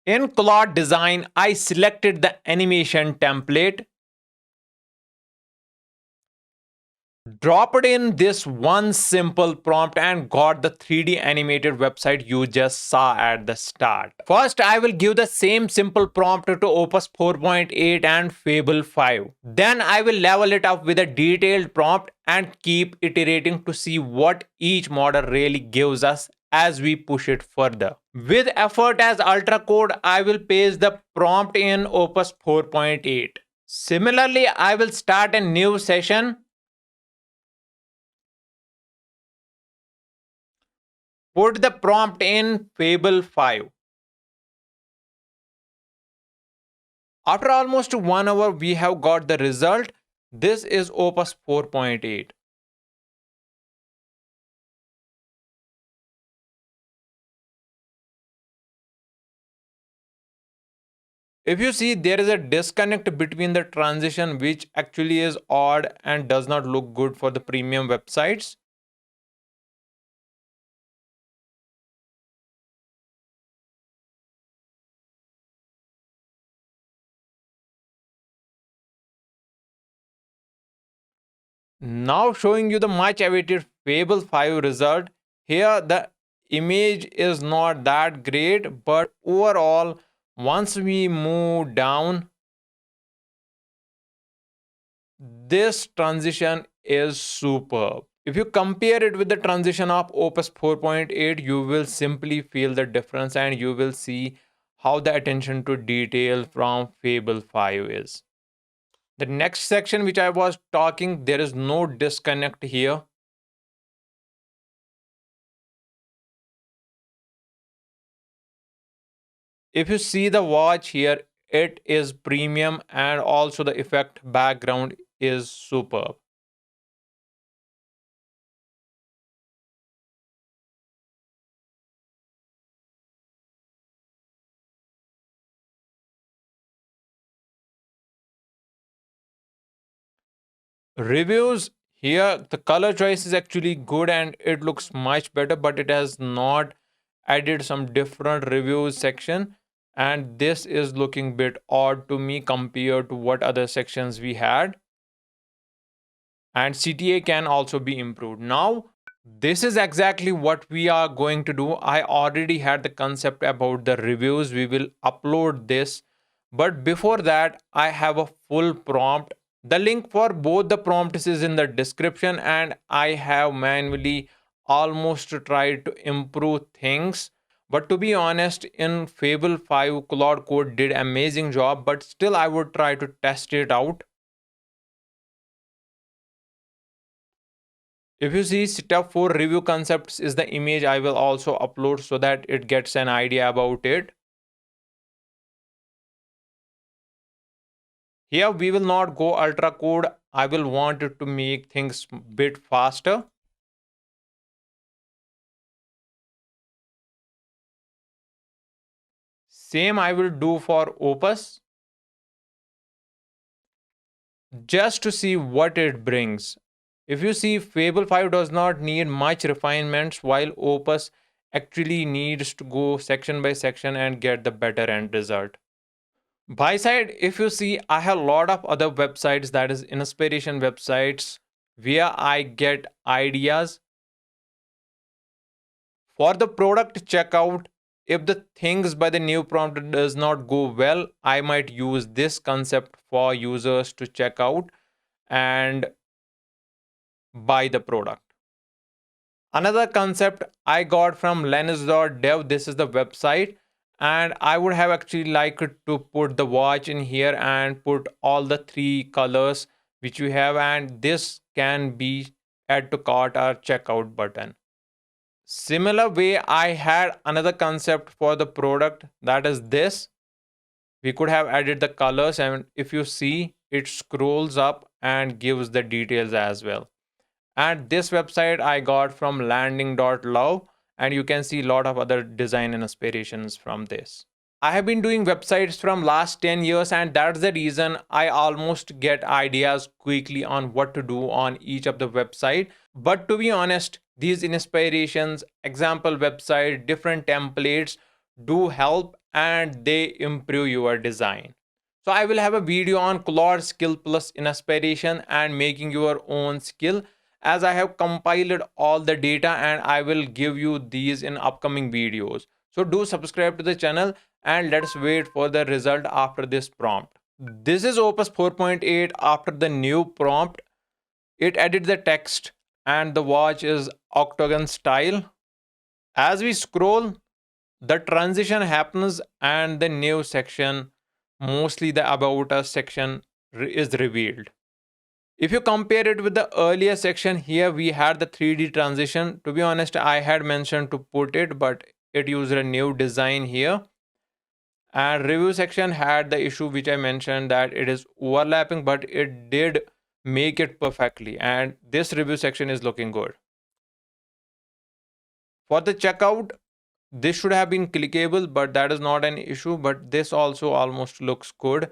In Claude Design, I selected the animation template, dropped in this one simple prompt and got the 3D animated website you just saw at the start. First, I will give the same simple prompt to Opus 4.8 and Fable 5. Then I will level it up with a detailed prompt and keep iterating to see what each model really gives us as we push it further. With effort as ultra code, I will paste the prompt in Opus 4.8. Similarly, I will start a new session, put the prompt in Fable 5. After almost 1 hour, we have got the result. This is Opus 4.8. If you see, there is a disconnect between the transition, which actually is odd and does not look good for the premium websites. Now showing you the much awaited Fable 5 result. Here the image is not that great, but overall, once we move down, this transition is superb. If you compare it with the transition of Opus 4.8, you will simply feel the difference and you will see how the attention to detail from Fable 5 is. The next section which I was talking, there is no disconnect here. If you see the watch here, it is premium and also the effect background is superb. Reviews here, the color choice is actually good and it looks much better, but it has not added some different reviews section, and this is looking bit odd to me compared to what other sections we had. And CTA can also be improved. Now, this is exactly what we are going to do. I already had the concept about the reviews. We will upload this. But before that, I have a full prompt. The link for both the prompts is in the description, and I have manually almost tried to improve things. But to be honest, in Fable 5, Claude Code did amazing job, but still I would try to test it out. If you see, step 4 review concepts is the image I will also upload so that it gets an idea about it. Here we will not go ultra code. I will want it to make things bit faster. Same I will do for Opus just to see what it brings. If you see, Fable 5 does not need much refinements, while Opus actually needs to go section by section and get the better end result. By side, if you see, I have a lot of other websites, that is inspiration websites, where I get ideas for the product checkout. If the things by the new prompt does not go well, I might use this concept for users to check out and buy the product. Another concept I got from Lennis.dev. This is the website, and I would have actually liked to put the watch in here and put all the three colors which we have, and this can be add to cart or checkout button. Similar way, I had another concept for the product, that is this. We could have added the colors, and if you see, it scrolls up and gives the details as well. And this website I got from landing.love, and you can see a lot of other design inspirations from this. I have been doing websites from last 10 years, and that's the reason I almost get ideas quickly on what to do on each of the website. But to be honest, these inspirations, example website, different templates do help, and they improve your design. So I will have a video on Claude skill plus inspiration and making your own skill, as I have compiled all the data and I will give you these in upcoming videos. So do subscribe to the channel and let's wait for the result after this prompt. This is Opus 4.8 after the new prompt. It added the text and the watch is octagon style. As we scroll, the transition happens and the new section, mostly the about us section, is revealed. If you compare it with the earlier section, here we had the 3D transition. To be honest, I had mentioned to put it, but it used a new design here. And review section had the issue which I mentioned, that it is overlapping, but it did make it perfectly. And this review section is looking good. For the checkout, this should have been clickable, but that is not an issue. But this also almost looks good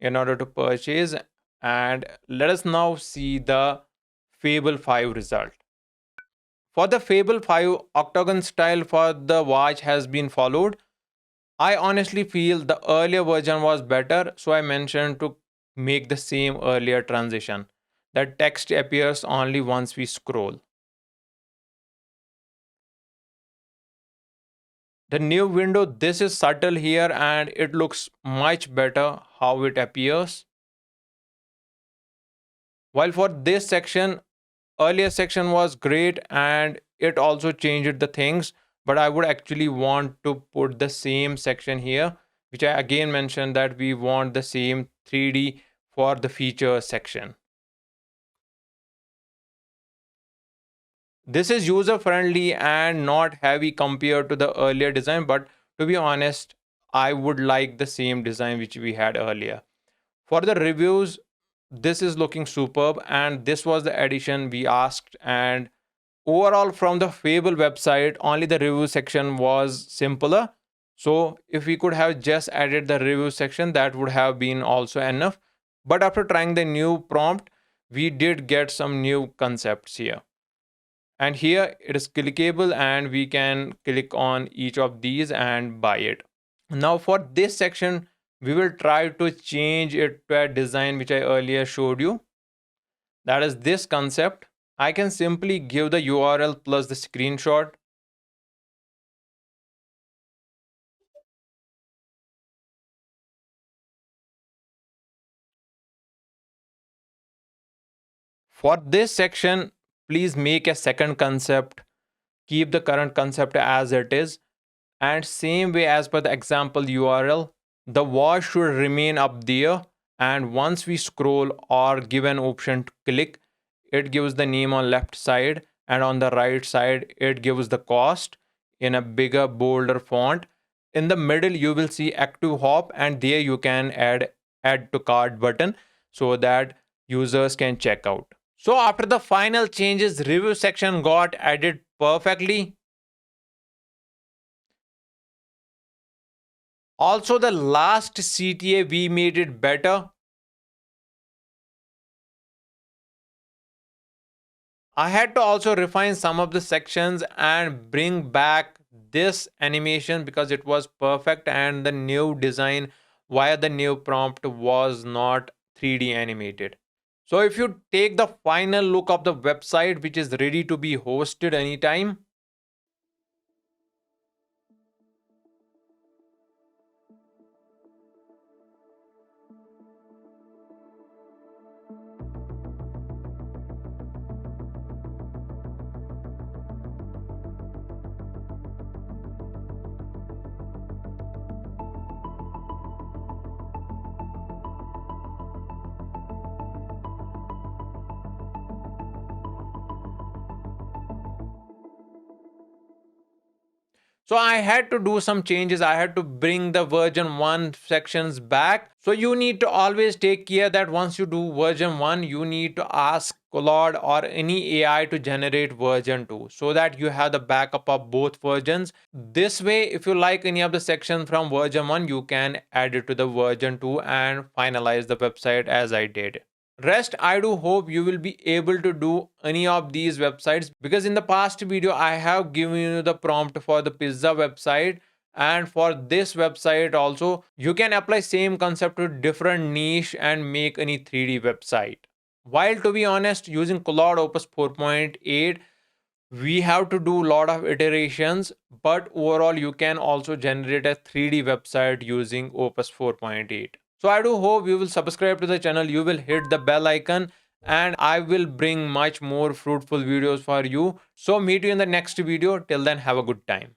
in order to purchase. And let us now see the Fable 5 result. For the Fable 5, octagon style for the watch has been followed. I honestly feel the earlier version was better, so I mentioned to make the same earlier transition. The text appears only once we scroll. The new window, this is subtle here and it looks much better how it appears. While for this section, earlier section was great and it also changed the things, but I would actually want to put the same section here, which I again mentioned that we want the same 3D for the feature section. This is user friendly and not heavy compared to the earlier design, but to be honest, I would like the same design which we had earlier. For the reviews, this is looking superb, and this was the addition we asked. And overall, from the Fable website, only the review section was simpler. So, if we could have just added the review section, that would have been also enough. But after trying the new prompt, we did get some new concepts here. And here it is clickable, and we can click on each of these and buy it. Now for this section, we will try to change it to a design which I earlier showed you. That is this concept. I can simply give the URL plus the screenshot. For this section, please make a second concept. Keep the current concept as it is. And same way as per the example URL, the watch should remain up there. And once we scroll or give an option to click, it gives the name on left side, and on the right side it gives the cost in a bigger bolder font. In the middle you will see active hop, and there you can add to cart button so that users can check out. So after the final changes, review section got added perfectly. Also, the last CTA we made it better. I had to also refine some of the sections and bring back this animation because it was perfect, and the new design via the new prompt was not 3D animated. So if you take the final look of the website, which is ready to be hosted anytime. So I had to do some changes. I had to bring the version 1 sections back. So you need to always take care that once you do version 1, you need to ask Claude or any AI to generate version 2 so that you have the backup of both versions. This way, if you like any of the sections from version 1, you can add it to the version 2 and finalize the website as I did. Rest, I do hope you will be able to do any of these websites, because in the past video I have given you the prompt for the pizza website And for this website also, you can apply same concept to different niche and make any 3D website. While to be honest, using Claude Opus 4.8, we have to do a lot of iterations, but overall you can also generate a 3D website using Opus 4.8. So I do hope you will subscribe to the channel, you will hit the bell icon, and I will bring much more fruitful videos for you. So meet you in the next video. Till then, have a good time.